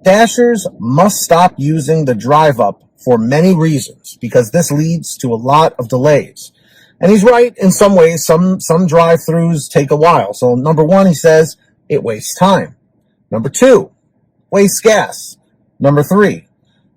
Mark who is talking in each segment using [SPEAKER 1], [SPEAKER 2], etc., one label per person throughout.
[SPEAKER 1] Dashers must stop using the drive up for many reasons because this leads to a lot of delays. And he's right in some ways. Some drive-thrus take a while. So number one, he says it wastes time. Number two, wastes gas. Number three,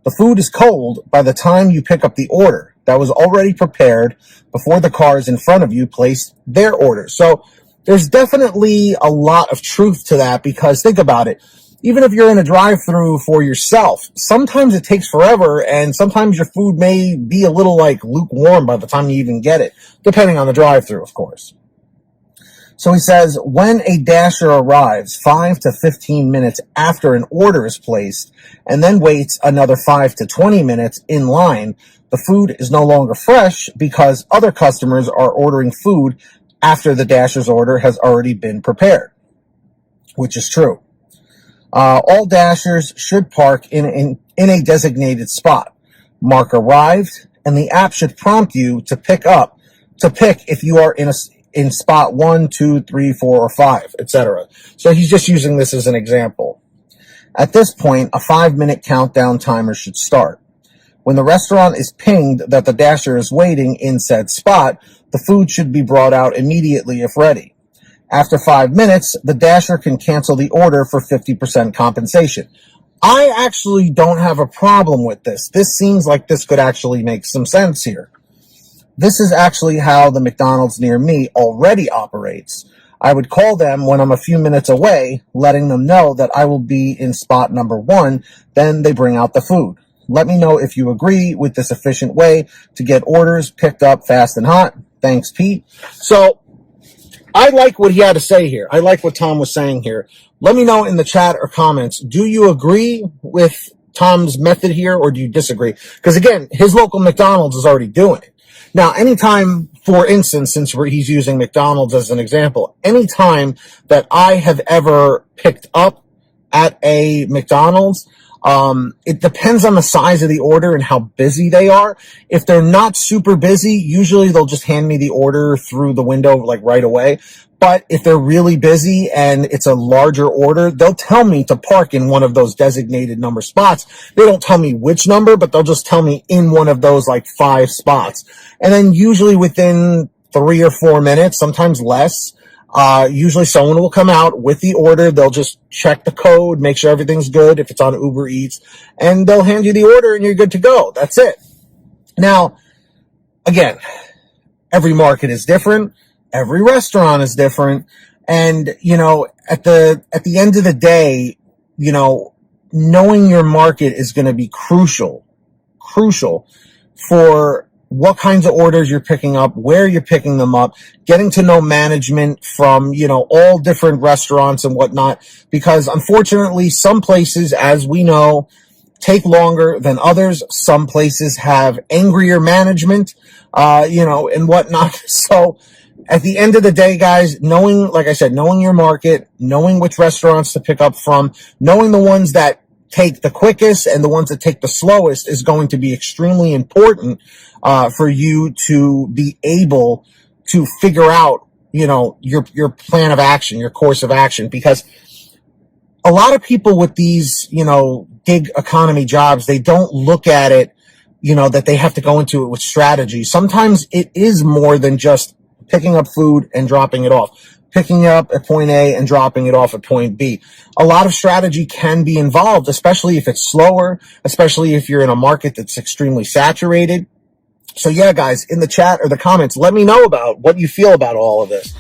[SPEAKER 1] the food is cold by the time you pick up the order that was already prepared before the cars in front of you placed their order. So there's definitely a lot of truth to that because think about it. Even if you're in a drive-thru for yourself, sometimes it takes forever and sometimes your food may be a little like lukewarm by the time you even get it, depending on the drive-thru, of course. So he says, when a dasher arrives 5 to 15 minutes after an order is placed and then waits another 5 to 20 minutes in line, the food is no longer fresh because other customers are ordering food after the dasher's order has already been prepared, which is true. All dashers should park in a designated spot. Mark arrived, and the app should prompt you to pick if you are in spot 1, 2, 3, 4, or 5, etc. So he's just using this as an example. At this point, a 5-minute countdown timer should start. When the restaurant is pinged that the dasher is waiting in said spot, the food should be brought out immediately if ready. After 5 minutes, the dasher can cancel the order for 50% compensation. I actually don't have a problem with this. This seems like this could actually make some sense here. This is actually how the McDonald's near me already operates. I would call them when I'm a few minutes away, letting them know that I will be in spot number 1, then they bring out the food. Let me know if you agree with this efficient way to get orders picked up fast and hot. Thanks, Pete. So, I like what he had to say here. I like what Tom was saying here. Let me know in the chat or comments, do you agree with Tom's method here or do you disagree? Because again, his local McDonald's is already doing it. Now, anytime, for instance, since he's using McDonald's as an example, anytime that I have ever picked up at a McDonald's, it depends on the size of the order and how busy they are. If they're not super busy, usually they'll just hand me the order through the window like right away. But if they're really busy and it's a larger order, they'll tell me to park in one of those designated number spots. They don't tell me which number, but they'll just tell me in one of those like 5 spots. And then usually within 3 or 4 minutes, sometimes less, usually someone will come out with the order. They'll just check the code, make sure everything's good if it's on Uber Eats, and they'll hand you the order and you're good to go. That's it. Now, again, every market is different. Every restaurant is different. And, you know, at the end of the day, you know, knowing your market is going to be crucial for what kinds of orders you're picking up, where you're picking them up, getting to know management from, you know, all different restaurants and whatnot, because unfortunately some places, as we know, take longer than others. Some places have angrier management, you know, and whatnot. So at the end of the day, guys, knowing, like I said, knowing your market, knowing which restaurants to pick up from, knowing the ones that take the quickest and the ones that take the slowest is going to be extremely important for you to be able to figure out, you know, your plan of action, your course of action, because a lot of people with these, you know, gig economy jobs, they don't look at it, you know, that they have to go into it with strategy. Sometimes it is more than just picking up food and dropping it off, picking it up at point A and dropping it off at point B. A lot of strategy can be involved, especially if it's slower, especially if you're in a market that's extremely saturated. So yeah, guys, in the chat or the comments, let me know about what you feel about all of this.